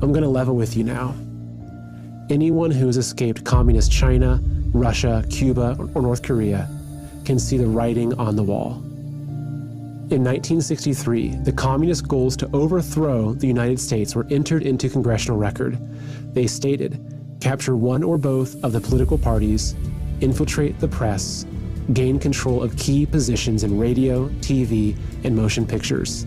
I'm going to level with you now. Anyone who has escaped communist China, Russia, Cuba, or North Korea can see the writing on the wall. In 1963, the communist goals to overthrow the United States were entered into congressional record. They stated, capture one or both of the political parties, infiltrate the press, gain control of key positions in radio, TV, and motion pictures.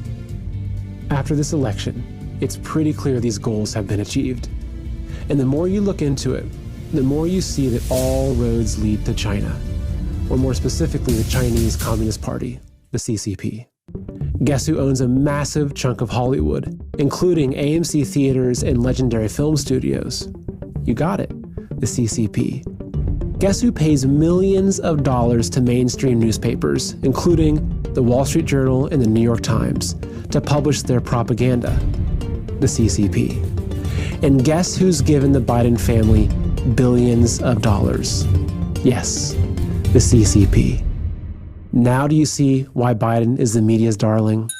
After this election, it's pretty clear these goals have been achieved. And the more you look into it, the more you see that all roads lead to China, or more specifically the Chinese Communist Party, the CCP. Guess who owns a massive chunk of Hollywood, including AMC theaters and legendary film studios? You got it, the CCP. Guess who pays millions of dollars to mainstream newspapers, including the Wall Street Journal and the New York Times, to publish their propaganda? The CCP. And guess who's given the Biden family billions of dollars? Yes, the CCP. Now do you see why Biden is the media's darling?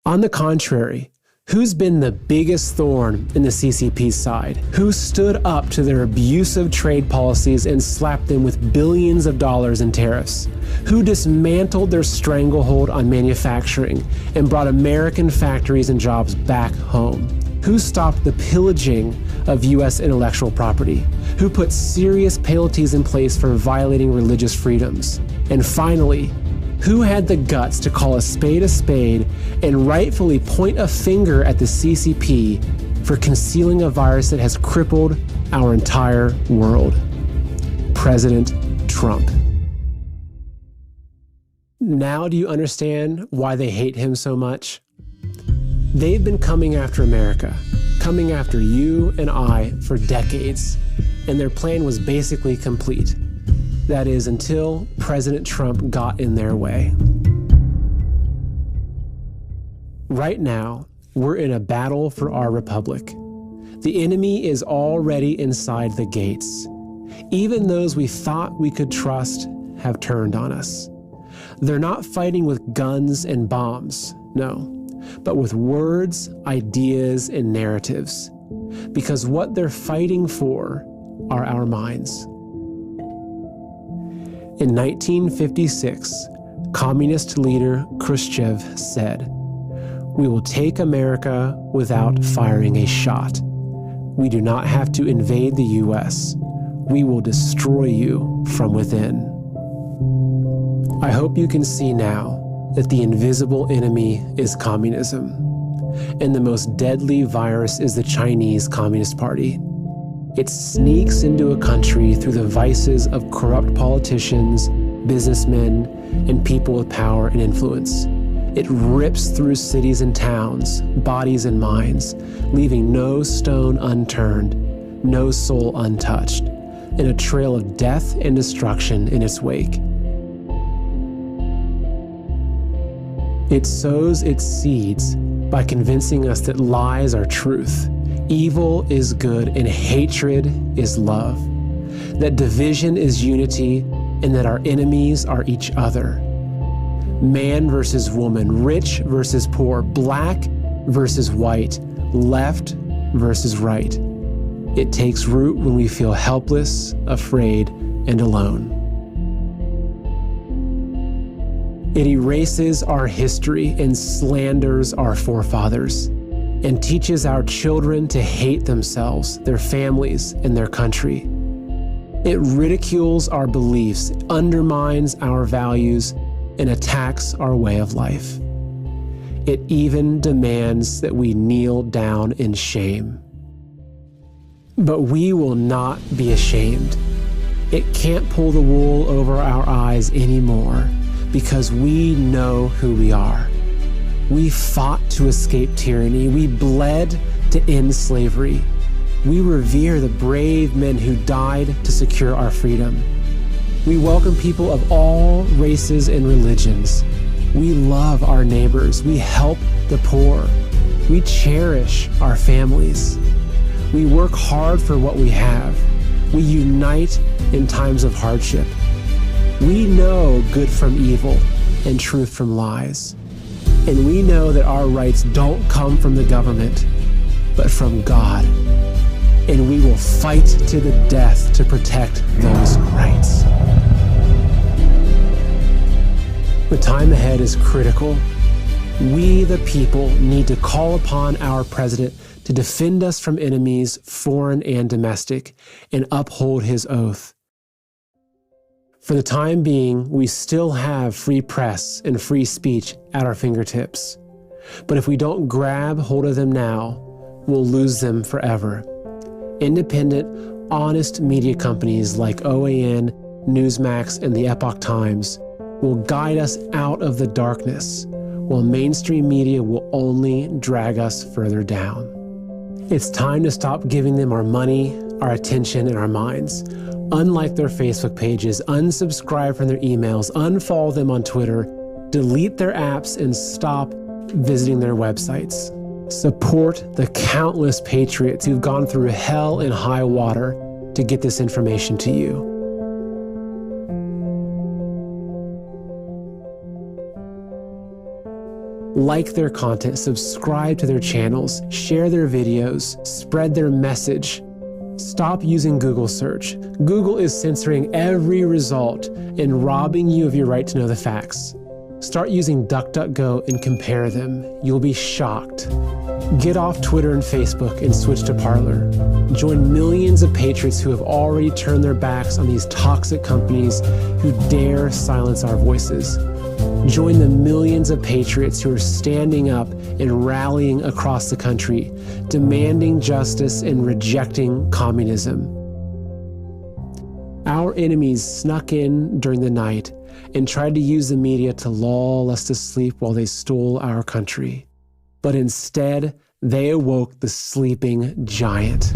On the contrary, who's been the biggest thorn in the CCP's side? Who stood up to their abusive trade policies and slapped them with billions of dollars in tariffs? Who dismantled their stranglehold on manufacturing and brought American factories and jobs back home? Who stopped the pillaging of U.S. intellectual property? Who put serious penalties in place for violating religious freedoms? And finally, who had the guts to call a spade and rightfully point a finger at the CCP for concealing a virus that has crippled our entire world? President Trump. Now do you understand why they hate him so much? They've been coming after America, coming after you and I for decades, and their plan was basically complete. That is, until President Trump got in their way. Right now, we're in a battle for our republic. The enemy is already inside the gates. Even those we thought we could trust have turned on us. They're not fighting with guns and bombs, no, but with words, ideas, and narratives. Because what they're fighting for are our minds. In 1956, communist leader Khrushchev said, "We will take America without firing a shot. We do not have to invade the U.S. We will destroy you from within." I hope you can see now that the invisible enemy is communism, and the most deadly virus is the Chinese Communist Party. It sneaks into a country through the vices of corrupt politicians, businessmen, and people with power and influence. It rips through cities and towns, bodies and minds, leaving no stone unturned, no soul untouched, and a trail of death and destruction in its wake. It sows its seeds by convincing us that lies are truth, evil is good, and hatred is love, that division is unity, and that our enemies are each other. Man versus woman, rich versus poor, black versus white, left versus right. It takes root when we feel helpless, afraid, and alone. It erases our history and slanders our forefathers, and teaches our children to hate themselves, their families, and their country. It ridicules our beliefs, undermines our values, and attacks our way of life. It even demands that we kneel down in shame. But we will not be ashamed. It can't pull the wool over our eyes anymore, because we know who we are. We fought to escape tyranny. We bled to end slavery. We revere the brave men who died to secure our freedom. We welcome people of all races and religions. We love our neighbors. We help the poor. We cherish our families. We work hard for what we have. We unite in times of hardship. We know good from evil and truth from lies. And we know that our rights don't come from the government. but from God. And we will fight to the death to protect those rights. The time ahead is critical. We, the people, need to call upon our president to defend us from enemies, foreign and domestic, and uphold his oath. For the time being, we still have free press and free speech at our fingertips. But if we don't grab hold of them now, we'll lose them forever. Independent, honest media companies like OAN, Newsmax, and the Epoch Times will guide us out of the darkness, while mainstream media will only drag us further down. It's time to stop giving them our money, our attention, and our minds. Unlike their Facebook pages, unsubscribe from their emails, unfollow them on Twitter, delete their apps, and stop visiting their websites. Support the countless patriots who've gone through hell and high water to get this information to you. Like their content, subscribe to their channels, share their videos, spread their message. Stop using Google search. Google is censoring every result and robbing you of your right to know the facts. Start using DuckDuckGo and compare them. You'll be shocked. Get off Twitter and Facebook and switch to Parler. Join millions of patriots who have already turned their backs on these toxic companies who dare silence our voices. Join the millions of patriots who are standing up and rallying across the country, demanding justice and rejecting communism. Our enemies snuck in during the night and tried to use the media to lull us to sleep while they stole our country. But instead, they awoke the sleeping giant.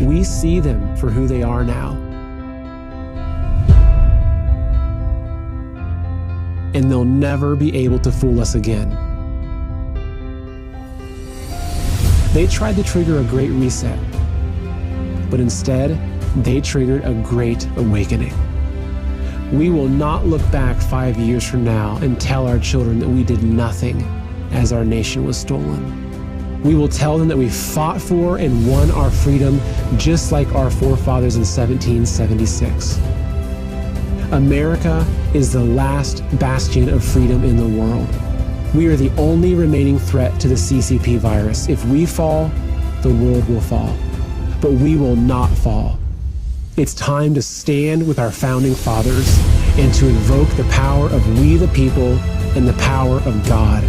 We see them for who they are now. And they'll never be able to fool us again. They tried to trigger a great reset, but instead, they triggered a great awakening. We will not look back 5 years from now and tell our children that we did nothing as our nation was stolen. We will tell them that we fought for and won our freedom just like our forefathers in 1776. America is the last bastion of freedom in the world. We are the only remaining threat to the CCP virus. If we fall, the world will fall. But we will not fall. It's time to stand with our founding fathers and to invoke the power of we the people and the power of God.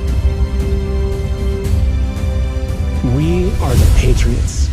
We are the patriots.